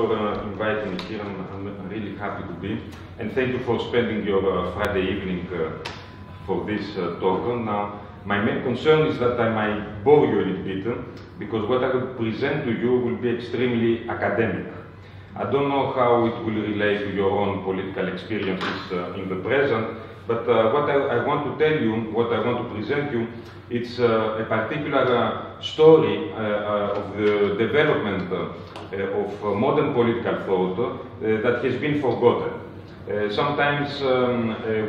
for inviting me here. I'm really happy to be. And thank you for spending your Friday evening for this talk. Now, my main concern is that I might bore you a little bit, because what I will present to you will be extremely academic. I don't know how it will relate to your own political experiences in the present, but what I want to tell you, what I want to present you, it's a particular story of the development of modern political thought that has been forgotten. Sometimes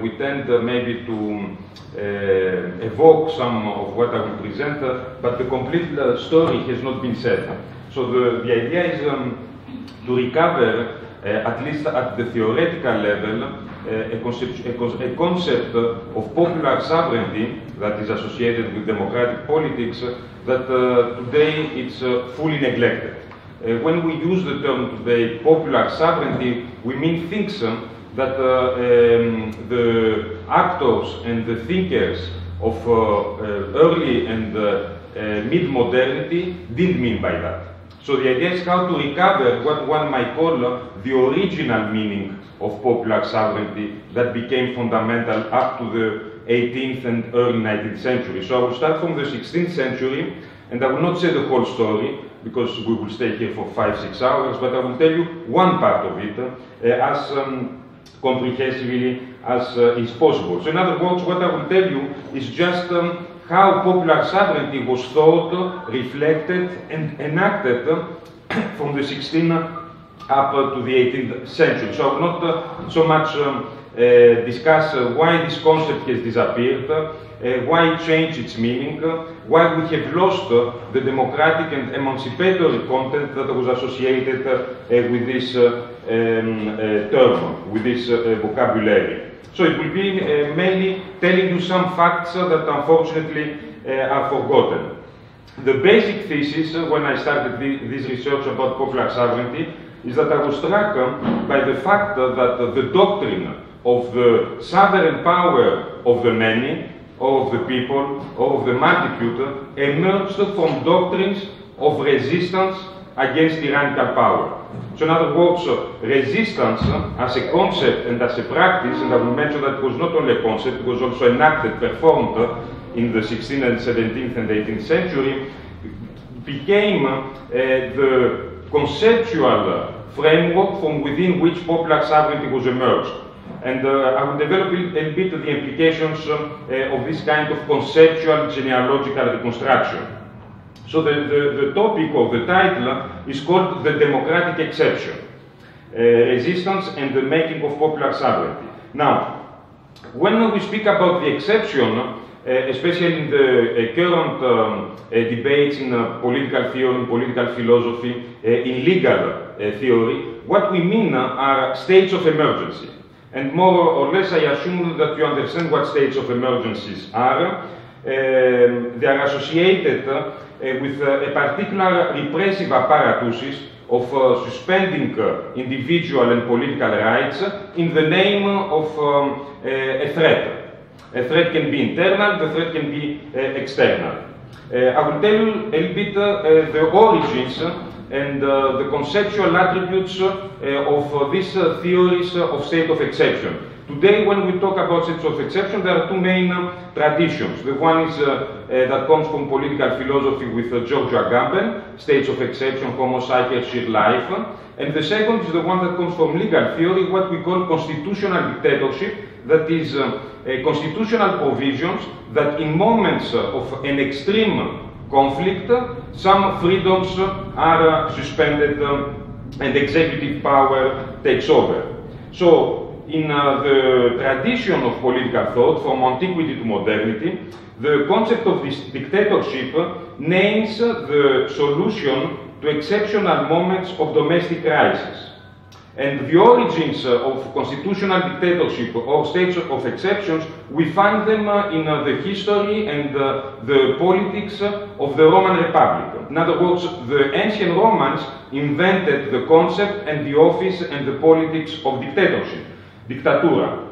we tend maybe to evoke some of what I will present, but the complete story has not been said. So the idea is to recover, at least at the theoretical level, a concept of popular sovereignty that is associated with democratic politics that today it's fully neglected. When we use the term today, popular sovereignty, we mean things that the actors and the thinkers of early and mid-modernity didn't mean by that. So the idea is how to recover what one might call the original meaning of popular sovereignty that became fundamental up to the 18th and early 19th century. So I will start from the 16th century, and I will not say the whole story, because we will stay here for 5-6 hours, but I will tell you one part of it as comprehensively as is possible. So in other words, what I will tell you is just how popular sovereignty was thought, reflected, and enacted from the 16th up to the 18th century. So I will not so much discuss why this concept has disappeared, why it changed its meaning, why we have lost the democratic and emancipatory content that was associated with this term, with this vocabulary. So it will be mainly telling you some facts that unfortunately are forgotten. The basic thesis, when I started this research about popular sovereignty, is that I was struck by the fact that the doctrine of the sovereign power of the many, or of the people, or of the multitude, emerged from doctrines of resistance against tyrannical power. So in other words, resistance as a concept and as a practice, and I will mention that it was not only a concept, it was also enacted, performed in the 16th and 17th and 18th century, became the conceptual framework from within which popular sovereignty was emerged. And I will develop a little bit the implications of this kind of conceptual genealogical reconstruction. So the topic of the title is called The Democratic Exception, Resistance and the Making of Popular Sovereignty. Now, when we speak about the exception, especially in the current debates in political theory, in political philosophy, in legal theory, what we mean are states of emergency. And more or less, I assume that you understand what states of emergencies are. They are associated with a particular repressive apparatuses of suspending individual and political rights in the name of a threat. A threat can be internal, the threat can be external. I will tell you a little bit the origins and the conceptual attributes of these theories of state of exception. Today, when we talk about states of exception, there are two main traditions. The one is that comes from political philosophy with George Agamben, states of exception, homo sapiens, sheer life. And the second is the one that comes from legal theory, what we call constitutional dictatorship, that is constitutional provisions that in moments of an extreme conflict, some freedoms are suspended and executive power takes over. So, in the tradition of political thought, from antiquity to modernity, the concept of this dictatorship names the solution to exceptional moments of domestic crisis. And the origins of constitutional dictatorship or states of exceptions, we find them in the history and the politics of the Roman Republic. In other words, the ancient Romans invented the concept and the office and the politics of dictatorship, dictatura.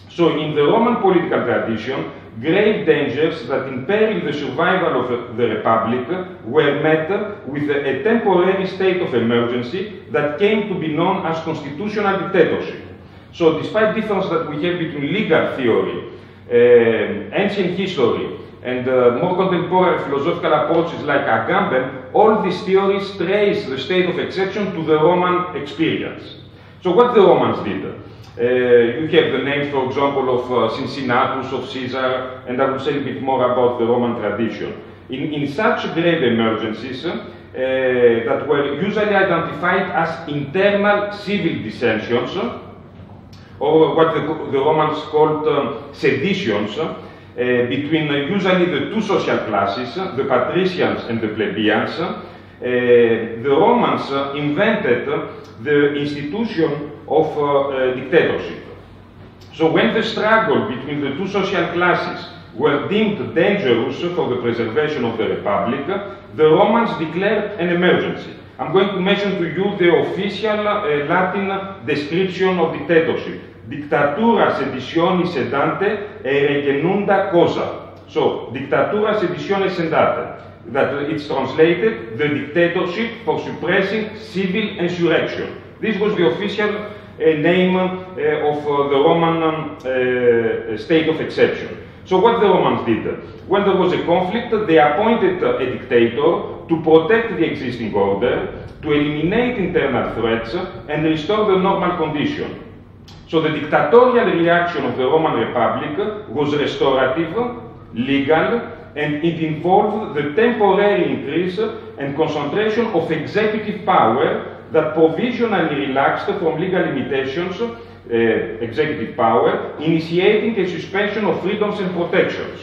So in the Roman political tradition, grave dangers that imperil the survival of the Republic were met with a temporary state of emergency that came to be known as constitutional dictatorship. So despite difference that we have between legal theory, ancient history, and more contemporary philosophical approaches like Agamben, all these theories trace the state of exception to the Roman experience. So what the Romans did? You have the names, for example, of Cincinnatus, of Caesar, and I will say a bit more about the Roman tradition. In such grave emergencies that were usually identified as internal civil dissensions, or what the Romans called seditions, between usually the two social classes, the patricians and the plebeians, the Romans invented the institution of dictatorship. So when the struggle between the two social classes were deemed dangerous for the preservation of the Republic, the Romans declared an emergency. I'm going to mention to you the official Latin description of dictatorship. Dictatura seditione sedante e regenunda cosa. So, dictatura seditione sedante. That it's translated, the dictatorship for suppressing civil insurrection. This was the official name of the Roman state of exception. So what the Romans did? When there was a conflict, they appointed a dictator to protect the existing order, to eliminate internal threats, and restore the normal condition. So the dictatorial reaction of the Roman Republic was restorative, legal, and it involved the temporary increase and concentration of executive power that provisionally relaxed from legal limitations, executive power, initiating a suspension of freedoms and protections.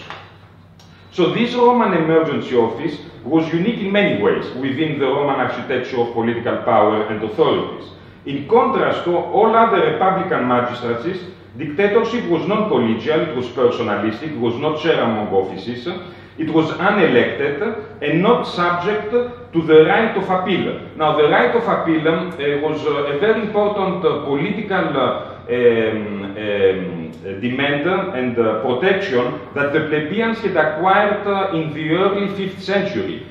So this Roman emergency office was unique in many ways within the Roman architecture of political power and authorities. In contrast to all other republican magistracies, dictatorship was non-collegial, it was personalistic, it was not shared among offices, it was unelected and not subject to the right of appeal. Now, the right of appeal was a very important political demand and protection that the plebeians had acquired in the early 5th century.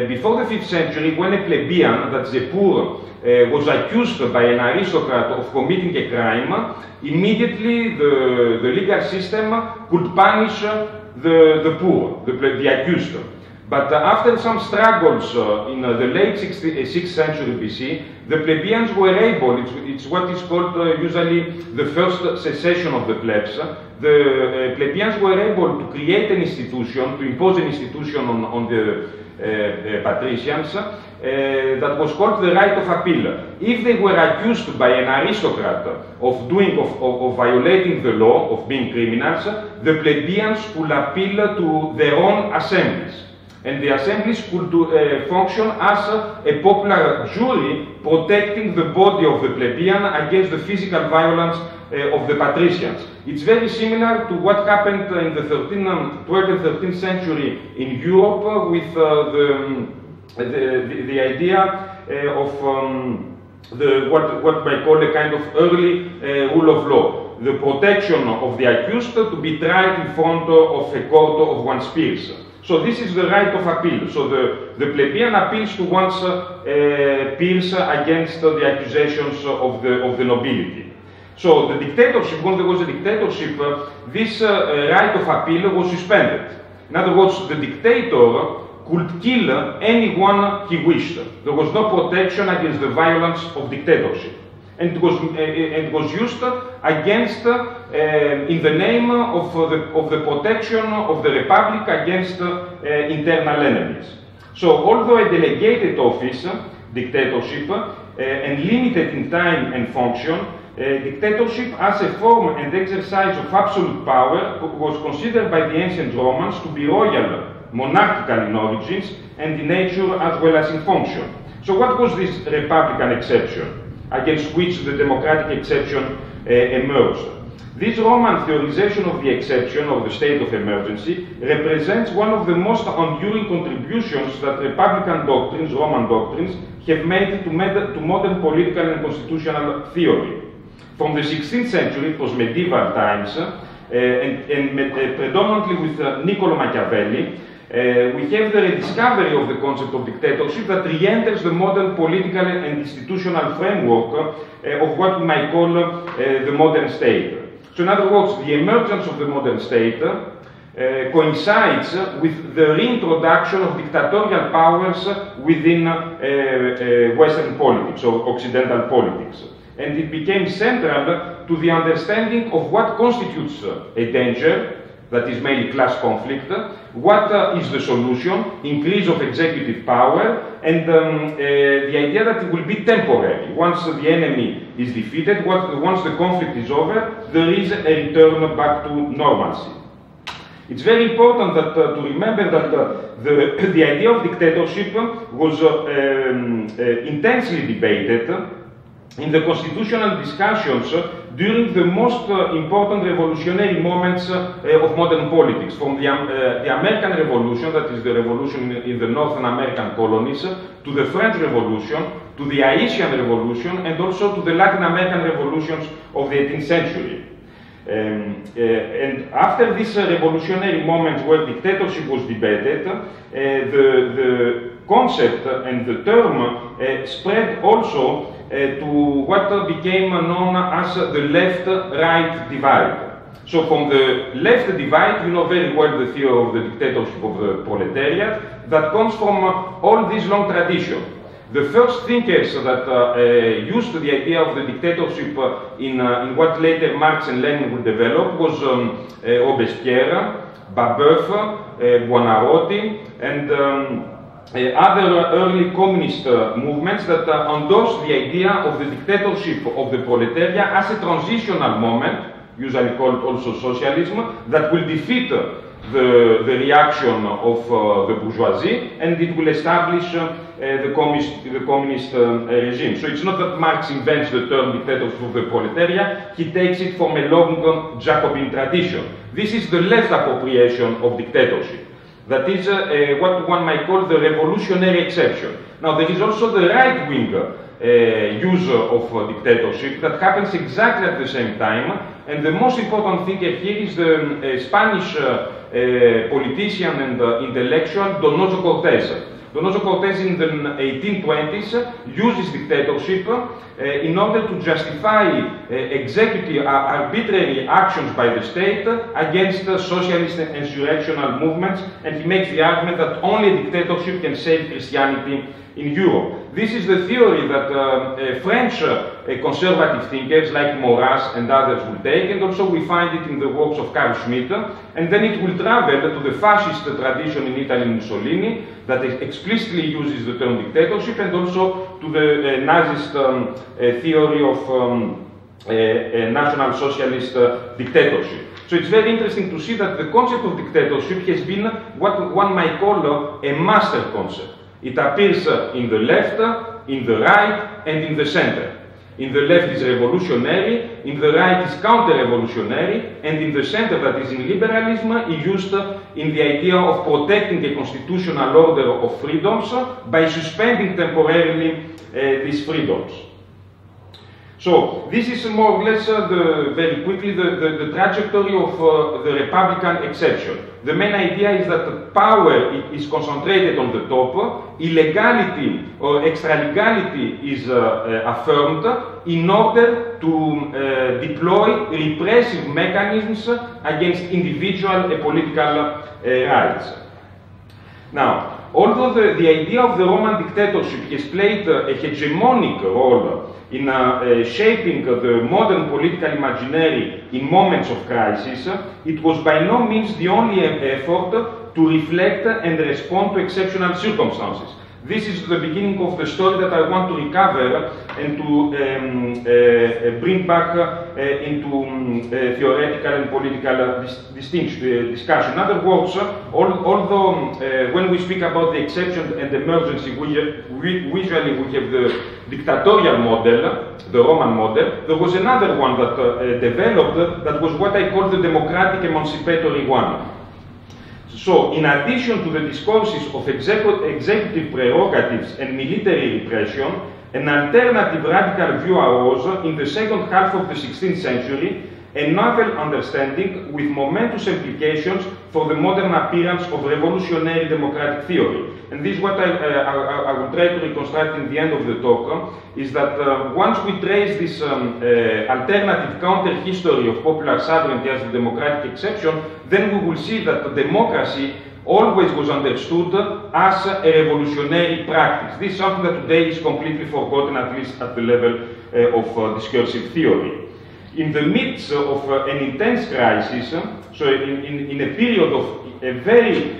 Before the 5th century, when a plebeian, that's a poor, was accused by an aristocrat of committing a crime, immediately the legal system could punish the poor, the accused. But after some struggles in the late 6th century BC, the plebeians were able, it's what is called usually the first secession of the plebs, the plebeians were able to create an institution, to impose an institution on the patricians that was called the right of appeal. If they were accused by an aristocrat of violating the law, of being criminals, the plebeians could appeal to their own assemblies. And the assemblies could function as a popular jury protecting the body of the plebeian against the physical violence of the patricians. It's very similar to what happened in the 12th and 13th century in Europe with the idea of what I call a kind of early rule of law. The protection of the accused to be tried in front of a court of one's peers. So this is the right of appeal. So the plebeian appeals to one's peers against the accusations of the nobility. So the dictatorship, when there was a dictatorship, this right of appeal was suspended. In other words, the dictator could kill anyone he wished. There was no protection against the violence of dictatorship. And it was used against, in the name of the protection of the Republic against internal enemies. So, although a delegated office, dictatorship, and limited in time and function, dictatorship as a form and exercise of absolute power was considered by the ancient Romans to be royal, monarchical in origins, and in nature as well as in function. So, what was this Republican exception, against which the democratic exception emerged? This Roman theorization of the exception of the state of emergency represents one of the most enduring contributions that Republican doctrines, Roman doctrines, have made to modern political and constitutional theory. From the 16th century, it was medieval times, predominantly with Niccolo Machiavelli, we have the rediscovery of the concept of dictatorship that re-enters the modern political and institutional framework of what we might call the modern state. So in other words, the emergence of the modern state coincides with the reintroduction of dictatorial powers within Western politics or Occidental politics. And it became central to the understanding of what constitutes a danger, that is mainly class conflict, what is the solution, increase of executive power, and the idea that it will be temporary. Once the enemy is defeated, once the conflict is over, there is a return back to normalcy. It's very important that, to remember that the idea of dictatorship was intensely debated in the constitutional discussions during the most important revolutionary moments of modern politics, from the American Revolution, that is the revolution in the Northern American colonies, to the French Revolution, to the Haitian Revolution, and also to the Latin American revolutions of the 18th century. And after these revolutionary moments where dictatorship was debated, the concept and the term spread also to what became known as the left-right divide. So from the left divide, you know very well the theory of the dictatorship of the proletariat that comes from all this long tradition. The first thinkers that used the idea of the dictatorship in what later Marx and Lenin would develop was Robespierre, Babeuf, Buonarroti, and other early communist movements that endorsed the idea of the dictatorship of the proletariat as a transitional moment, usually called also socialism, that will defeat the reaction of the bourgeoisie, and it will establish the communist regime. So it's not that Marx invents the term dictatorship of the proletariat, he takes it from a long Jacobin tradition. This is the left appropriation of dictatorship. That is what one might call the revolutionary exception. Now there is also the right-wing use of dictatorship that happens exactly at the same time, and the most important thinker here is the Spanish politician and intellectual Donoso Cortés. Donoso Cortés in the 1820s uses dictatorship in order to justify executive arbitrary actions by the state against socialist and insurrectional movements, and he makes the argument that only dictatorship can save Christianity in Europe. This is the theory that French conservative thinkers like Maurras and others will take, and also we find it in the works of Carl Schmitt, and then it will travel to the fascist tradition in Italy and Mussolini that explicitly uses the term dictatorship, and also to the Nazist theory of national socialist dictatorship. So it's very interesting to see that the concept of dictatorship has been what one might call a master concept. It appears in the left, in the right, and in the center. In the left is revolutionary, in the right is counter-revolutionary, and in the center, that is in liberalism, is used in the idea of protecting a constitutional order of freedoms by suspending temporarily these freedoms. So this is more or less, very quickly, the trajectory of the Republican exception. The main idea is that the power is concentrated on the top, illegality or extralegality is affirmed in order to deploy repressive mechanisms against individual political rights. Now, although the idea of the Roman dictatorship has played a hegemonic role in shaping the modern political imaginary in moments of crisis, it was by no means the only effort to reflect and respond to exceptional circumstances. This is the beginning of the story that I want to recover and to bring back into theoretical and political discussion. In other words, although when we speak about the exception and emergency, usually we have the dictatorial model, the Roman model, there was another one that developed that was what I call the democratic emancipatory one. So, in addition to the discourses of executive prerogatives and military repression, an alternative radical view arose in the second half of the 16th century, a novel understanding with momentous implications for the modern appearance of revolutionary democratic theory. And this is what I will try to reconstruct in the end of the talk, is that once we trace this alternative counter-history of popular sovereignty as the democratic exception, then we will see that democracy always was understood as a revolutionary practice. This is something that today is completely forgotten, at least at the level of discursive theory. In the midst of an intense crisis, so in a period of a very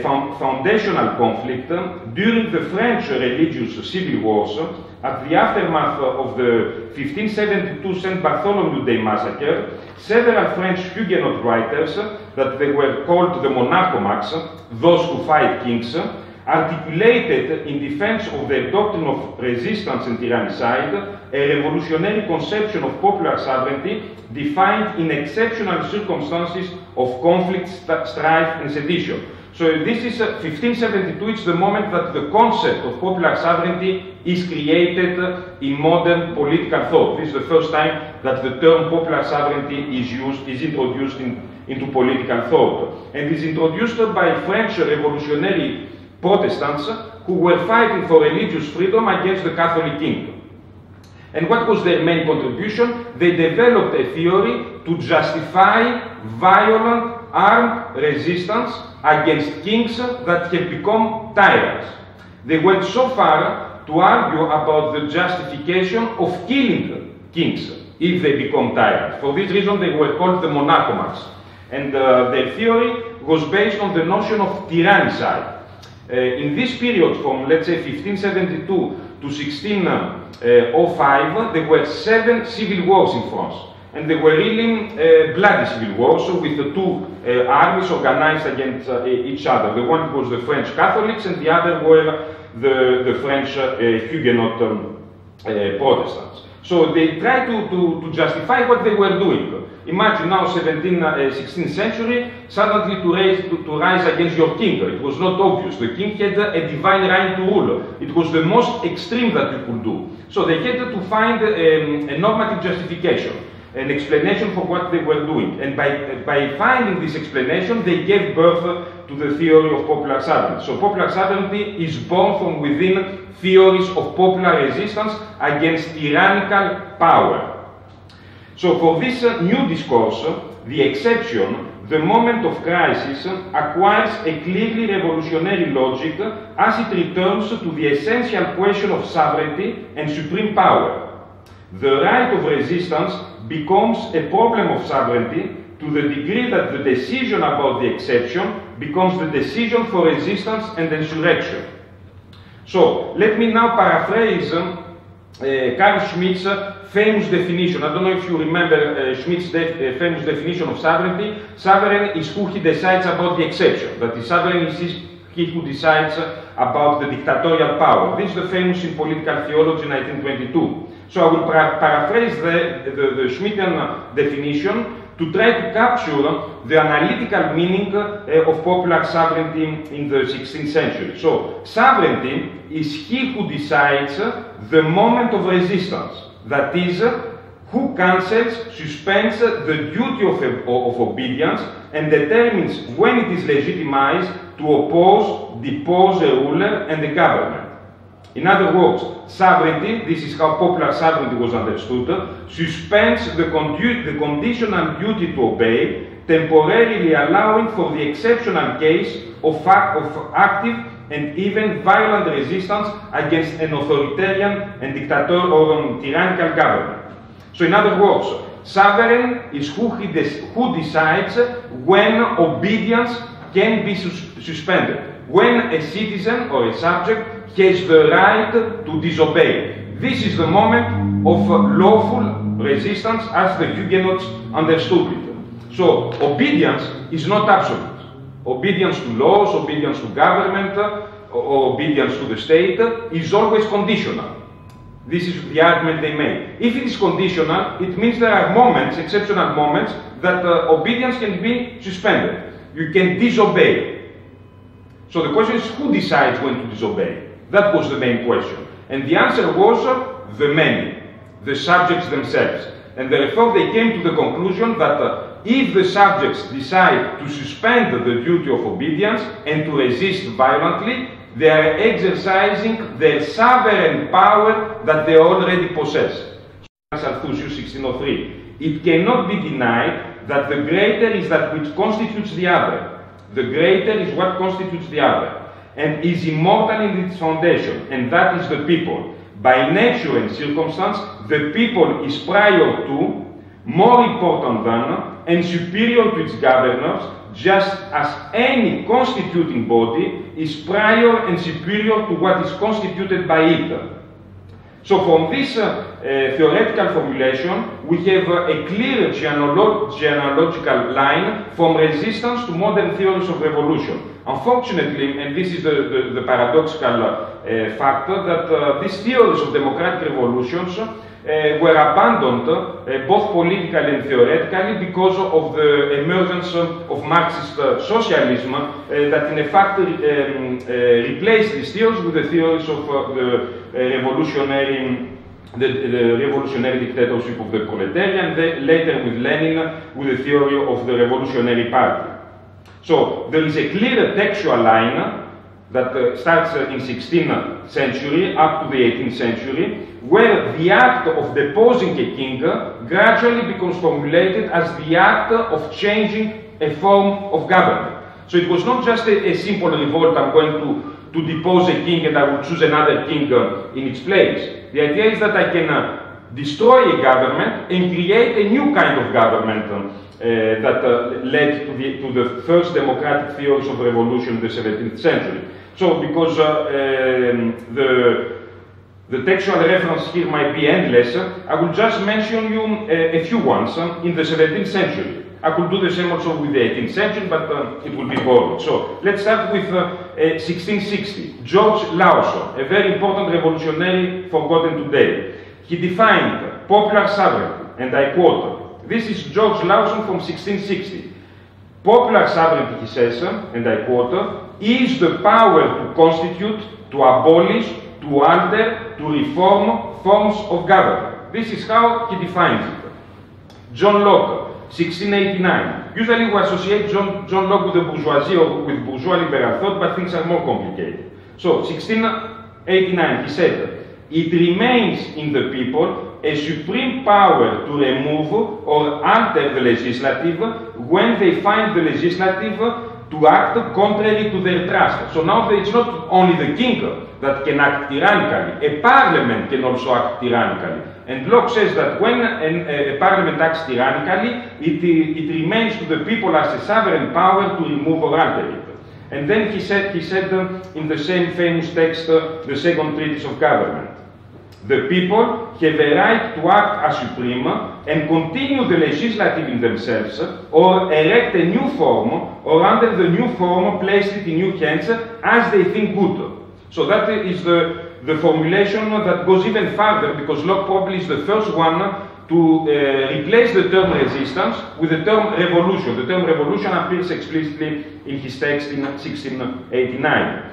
foundational conflict, during the French religious civil wars, at the aftermath of the 1572 Saint Bartholomew Day massacre, several French Huguenot writers, that they were called the Monarchomaques, those who fight kings, articulated in defense of their doctrine of resistance and tyrannicide a revolutionary conception of popular sovereignty defined in exceptional circumstances of conflict, strife, and sedition. So this is 1572, it's the moment that the concept of popular sovereignty is created in modern political thought. This is the first time that the term popular sovereignty is introduced into political thought. And is introduced by French revolutionary Protestants who were fighting for religious freedom against the Catholic king. And what was their main contribution? They developed a theory to justify violent armed resistance against kings that had become tyrants. They went so far to argue about the justification of killing kings if they become tyrants. For this reason, they were called the Monarchomaques. And their theory was based on the notion of tyrannicide. In this period, from let's say 1572 to 1605, there were 7 civil wars in France. And they were really bloody civil wars, so with the two armies organized against each other. The one was the French Catholics, and the other were the French Huguenot Protestants. So they tried to justify what they were doing. Imagine now 16th century, suddenly to rise against your king. It was not obvious. The king had a divine right to rule. It was the most extreme that you could do. So they had to find a normative justification, an explanation for what they were doing. And by finding this explanation, they gave birth to the theory of popular sovereignty. So popular sovereignty is born from within theories of popular resistance against tyrannical power. So for this new discourse, the exception, the moment of crisis, acquires a clearly revolutionary logic as it returns to the essential question of sovereignty and supreme power. The right of resistance becomes a problem of sovereignty to the degree that the decision about the exception becomes the decision for resistance and insurrection. So, let me now paraphrase Carl Schmitt's famous definition. I don't know if you remember Schmitt's famous definition of sovereignty. Sovereign is who he decides about the exception. That is, sovereign is he who decides about the dictatorial power. This is the famous in political theology 1922. So I will paraphrase the Schmittian definition to try to capture the analytical meaning of popular sovereignty in the 16th century. So, sovereignty is he who decides the moment of resistance, that is, who cancels, suspends the duty of obedience and determines when it is legitimized to oppose, depose a ruler and the government. In other words, sovereignty, this is how popular sovereignty was understood, suspends the conditional duty to obey, temporarily allowing for the exceptional case of active and even violent resistance against an authoritarian and dictatorial or tyrannical government. So in other words, sovereign is who decides when obedience can be suspended, when a citizen or a subject has the right to disobey. This is the moment of lawful resistance as the Huguenots understood it. So, obedience is not absolute. Obedience to laws, obedience to government, or obedience to the state is always conditional. This is the argument they make. If it is conditional, it means there are moments, exceptional moments, that obedience can be suspended. You can disobey. So the question is, who decides when to disobey? That was the main question. And the answer was the many, the subjects themselves. And therefore they came to the conclusion that if the subjects decide to suspend the duty of obedience and to resist violently, they are exercising their sovereign power that they already possess. Althusius 1603. It cannot be denied that the greater is that which constitutes the other. The greater is what constitutes the other, and is immortal in its foundation, and that is the people. By nature and circumstance, the people is prior to, more important than, and superior to its governors, just as any constituting body is prior and superior to what is constituted by it. So from this theoretical formulation, we have a clear genealogical line from resistance to modern theories of revolution. Unfortunately, and this is the paradoxical factor, that these theories of democratic revolutions were abandoned both politically and theoretically because of the emergence of Marxist socialism that in fact replaced these theories with the theories of the revolutionary dictatorship of the proletariat, and later with Lenin with the theory of the revolutionary party. So there is a clear textual line that starts in 16th century up to the 18th century, where the act of deposing a king gradually becomes formulated as the act of changing a form of government. So it was not just a simple revolt, I'm going to depose a king and I will choose another king in its place. The idea is that I can destroy a government and create a new kind of government that led to the first democratic theories of revolution in the 17th century. So, because the textual reference here might be endless, I will just mention you a few ones in the 17th century. I could do the same also with the 18th century, but it will be boring. So, let's start with 1660. George Lawson, a very important revolutionary forgotten today. He defined popular sovereignty, and I quote, this is George Lawson from 1660. Popular sovereignty, he says, and I quote, is the power to constitute, to abolish, to alter, to reform forms of government. This is how he defines it. John Locke, 1689. Usually we associate John Locke with the bourgeoisie or with bourgeois liberal thought, but things are more complicated. So, 1689, he said, it remains in the people a supreme power to remove or alter the legislative when they find the legislative to act contrary to their trust. So now it's not only the king that can act tyrannically, a parliament can also act tyrannically. And Locke says that when a parliament acts tyrannically, it remains to the people as a sovereign power to remove or alter it. And then he said in the same famous text, the Second Treatise of Government, the people have a right to act as supreme and continue the legislative in themselves, or erect a new form, or under the new form place it in new hands as they think good. So that is the formulation that goes even further, because Locke probably is the first one to replace the term resistance with the term revolution. The term revolution appears explicitly in his text in 1689.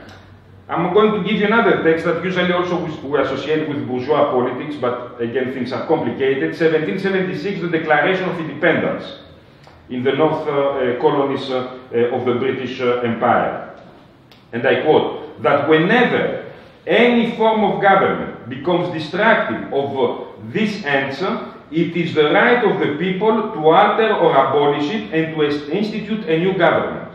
I'm going to give you another text that usually also we associate with bourgeois politics, but again things are complicated. 1776, the Declaration of Independence in the North colonies of the British Empire. And I quote, that whenever any form of government becomes destructive of these ends, it is the right of the people to alter or abolish it and to institute a new government.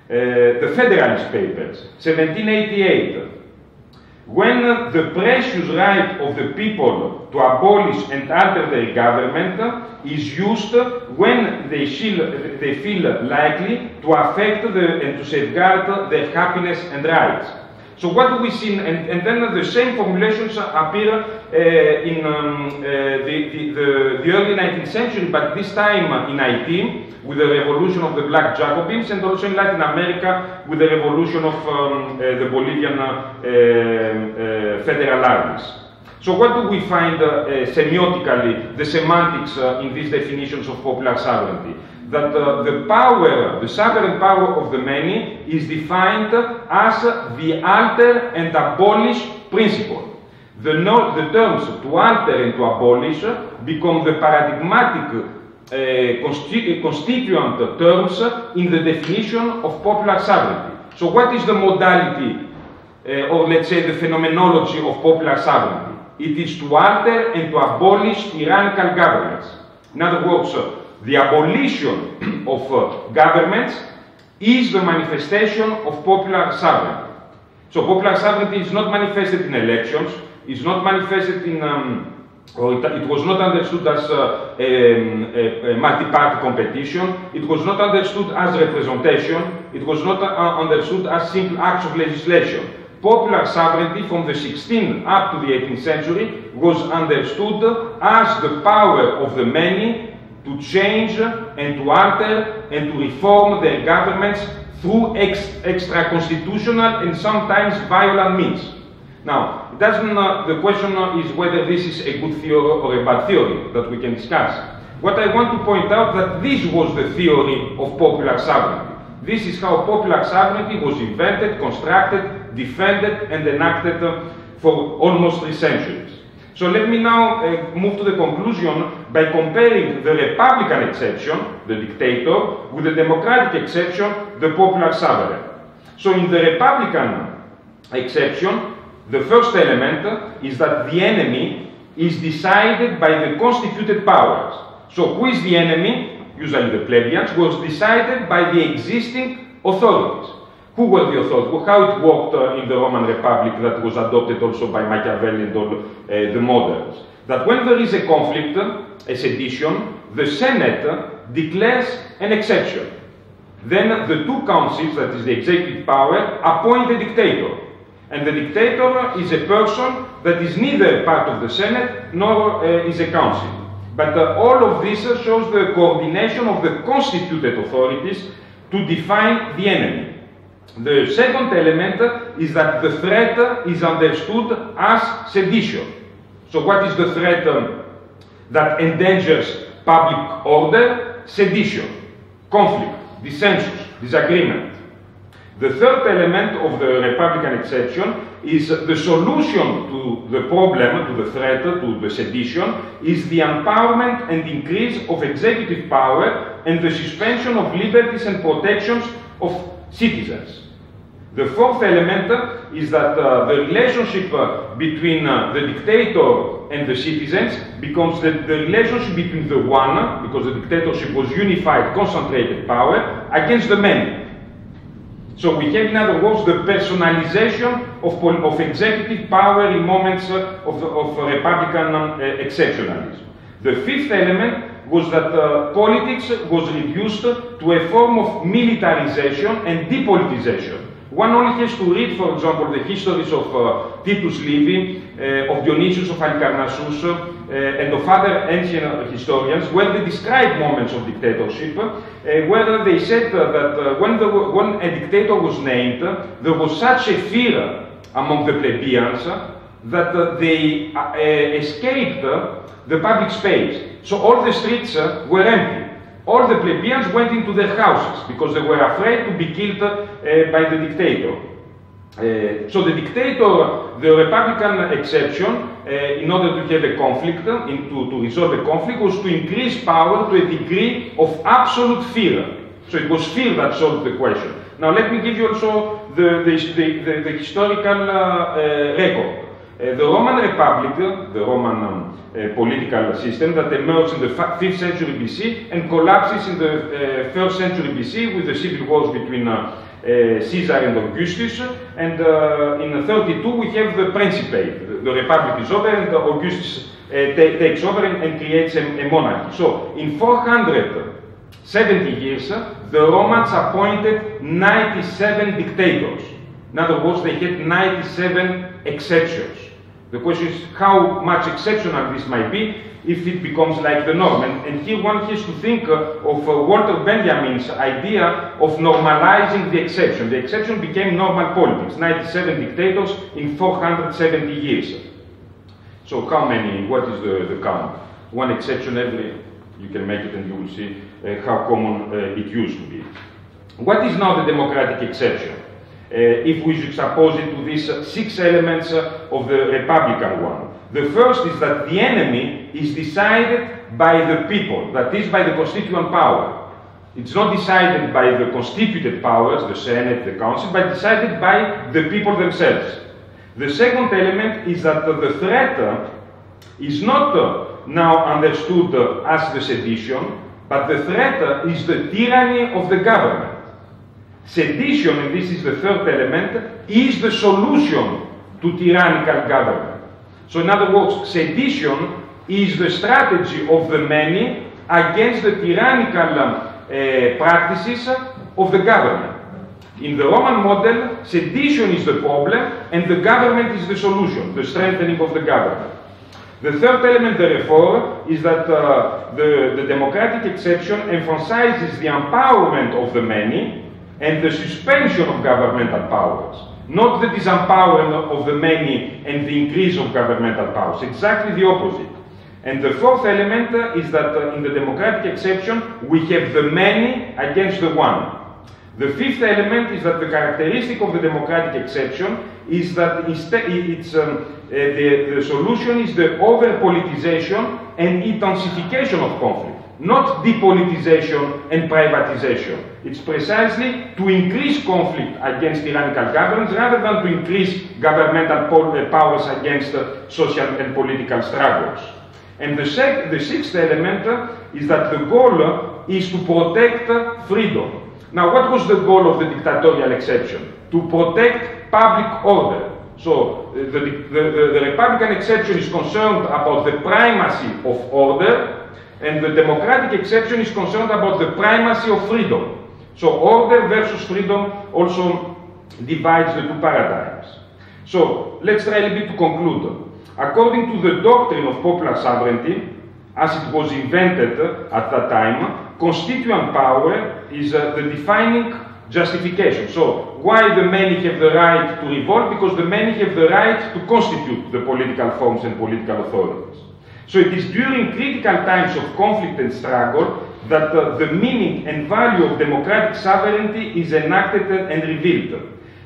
The Federalist Papers, 1788. When the precious right of the people to abolish and alter their government is used when they feel likely to affect and to safeguard their happiness and rights. So what do we see, and then the same formulations appear in the early 19th century, but this time in Haiti, with the revolution of the Black Jacobins, and also in Latin America with the revolution of the Bolivian federal armies. So what do we find semiotically, the semantics in these definitions of popular sovereignty? That the power, the sovereign power of the many is defined as the alter and abolish principle. the terms to alter and to abolish become the paradigmatic constituent terms in the definition of popular sovereignty. So what is the modality, or let's say the phenomenology of popular sovereignty? It is to alter and to abolish tyrannical governments. In other words, the abolition of governments is the manifestation of popular sovereignty. So popular sovereignty is not manifested in elections, is not manifested in, it was not understood as a multi-party competition, it was not understood as representation, it was not understood as simple acts of legislation. Popular sovereignty from the 16th up to the 18th century was understood as the power of the many to change and to alter and to reform their governments through extra-constitutional and sometimes violent means. Now, the question is whether this is a good theory or a bad theory that we can discuss. What I want to point out that this was the theory of popular sovereignty. This is how popular sovereignty was invented, constructed, defended, and enacted for almost 3 centuries. So let me now move to the conclusion by comparing the Republican exception, the dictator, with the democratic exception, the popular sovereign. So in the Republican exception, the first element is that the enemy is decided by the constituted powers. So who is the enemy? Usually the plebeians, was decided by the existing authorities. Who were the authorities? How it worked in the Roman Republic that was adopted also by Machiavelli and all the moderns. That when there is a conflict, a sedition, the Senate declares an exception. Then the two councils, that is the executive power, appoint a dictator. And the dictator is a person that is neither part of the Senate nor is a council. But all of this shows the coordination of the constituted authorities to define the enemy. The second element is that the threat is understood as sedition. So what is the threat that endangers public order? Sedition, conflict, dissensus, disagreement. The third element of the Republican exception is the solution to the problem, to the threat, to the sedition, is the empowerment and increase of executive power and the suspension of liberties and protections of citizens. The fourth element is that the relationship between the dictator and the citizens becomes the relationship between the one, because the dictatorship was unified, concentrated power, against the many. So we have, in other words, the personalization of executive power in moments of Republican exceptionalism. The fifth element was that politics was reduced to a form of militarization and depolitization. One only has to read, for example, the histories of Titus Livy, of Dionysius of Halicarnassus, and of other ancient historians, where they describe moments of dictatorship, where they said that when a dictator was named, there was such a fear among the plebeians that they escaped the public space. So all the streets were empty. All the plebeians went into their houses because they were afraid to be killed by the dictator. So the dictator, the Republican exception, in order to have a conflict, to resolve a conflict, was to increase power to a degree of absolute fear. So it was fear that solved the question. Now let me give you also the historical record. The Roman Republic, the Roman political system that emerged in the 5th century BC and collapses in the 1st century BC with the civil wars between Caesar and Augustus, and in 32 we have the Principate. The Republic is over and Augustus takes over and creates a monarchy. So in 470 years, the Romans appointed 97 dictators. In other words, they had 97 exceptions. The question is how much exceptional this might be if it becomes like the norm. And here one has to think of Walter Benjamin's idea of normalizing the exception. The exception became normal politics, 97 dictators in 470 years. So how many, what is the count? One exception every, you can make it and you will see how common it used to be. What is now the democratic exception? if we should suppose it to these 6 elements of the Republican one. The first is that the enemy is decided by the people, that is, by the constituent power. It's not decided by the constituted powers, the Senate, the Council, but decided by the people themselves. The second element is that the threat is not now understood as the sedition, but the threat is the tyranny of the government. Sedition, and this is the third element, is the solution to tyrannical government. So in other words, sedition is the strategy of the many against the tyrannical practices of the government. In the Roman model, sedition is the problem and the government is the solution, the strengthening of the government. The third element, therefore, is that the democratic exception emphasizes the empowerment of the many and the suspension of governmental powers, not the disempowerment of the many and the increase of governmental powers, exactly the opposite. And the fourth element is that in the democratic exception, we have the many against the one. The fifth element is that the characteristic of the democratic exception is that the solution is the over-politicization and intensification of conflict, not depolitization and privatization. It's precisely to increase conflict against tyrannical governments rather than to increase governmental powers against social and political struggles. And the sixth element is that the goal is to protect freedom. Now, what was the goal of the dictatorial exception? To protect public order. So, the Republican exception is concerned about the primacy of order, and the democratic exception is concerned about the primacy of freedom. So, order versus freedom also divides the two paradigms. So, let's try a bit to conclude. According to the doctrine of popular sovereignty, as it was invented at that time, constituent power is the defining justification. So, why the many have the right to revolt? Because the many have the right to constitute the political forms and political authorities. So, it is during critical times of conflict and struggle that the meaning and value of democratic sovereignty is enacted and revealed,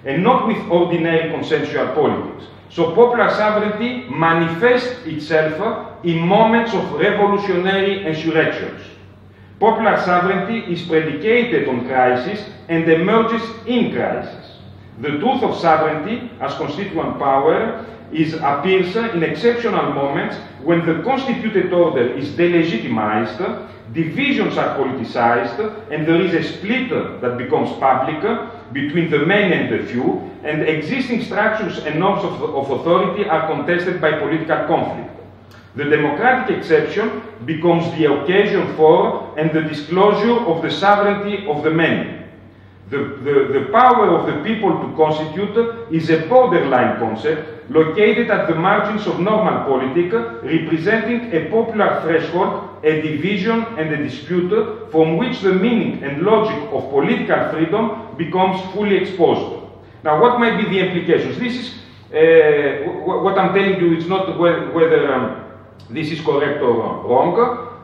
and not with ordinary consensual politics. So popular sovereignty manifests itself in moments of revolutionary insurrections. Popular sovereignty is predicated on crisis and emerges in crisis. The truth of sovereignty as constituent power appears in exceptional moments when the constituted order is delegitimized, divisions are politicized, and there is a split that becomes public between the many and the few, and existing structures and norms of authority are contested by political conflict. The democratic exception becomes the occasion for and the disclosure of the sovereignty of the many. The power of the people to constitute is a borderline concept located at the margins of normal politics, representing a popular threshold, a division and a dispute from which the meaning and logic of political freedom becomes fully exposed. Now, what might be the implications? This is what I'm telling you. It's not whether this is correct or wrong.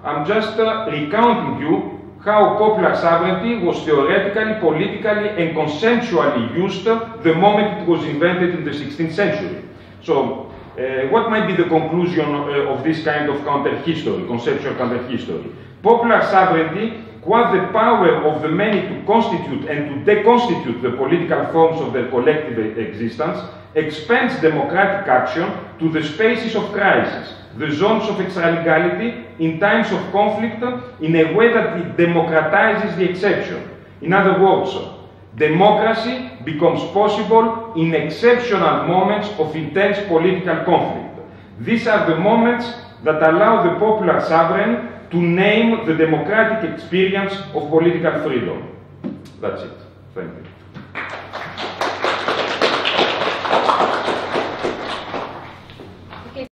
I'm just recounting you how popular sovereignty was theoretically, politically, and consensually used the moment it was invented in the 16th century. So, what might be the conclusion of this kind of counter-history, conceptual counter-history? Popular sovereignty, qua the power of the many to constitute and to deconstitute the political forms of their collective existence, expands democratic action to the spaces of crisis, the zones of extralegality in times of conflict, in a way that it democratizes the exception. In other words, democracy becomes possible in exceptional moments of intense political conflict. These are the moments that allow the popular sovereign to name the democratic experience of political freedom. That's it. Thank you.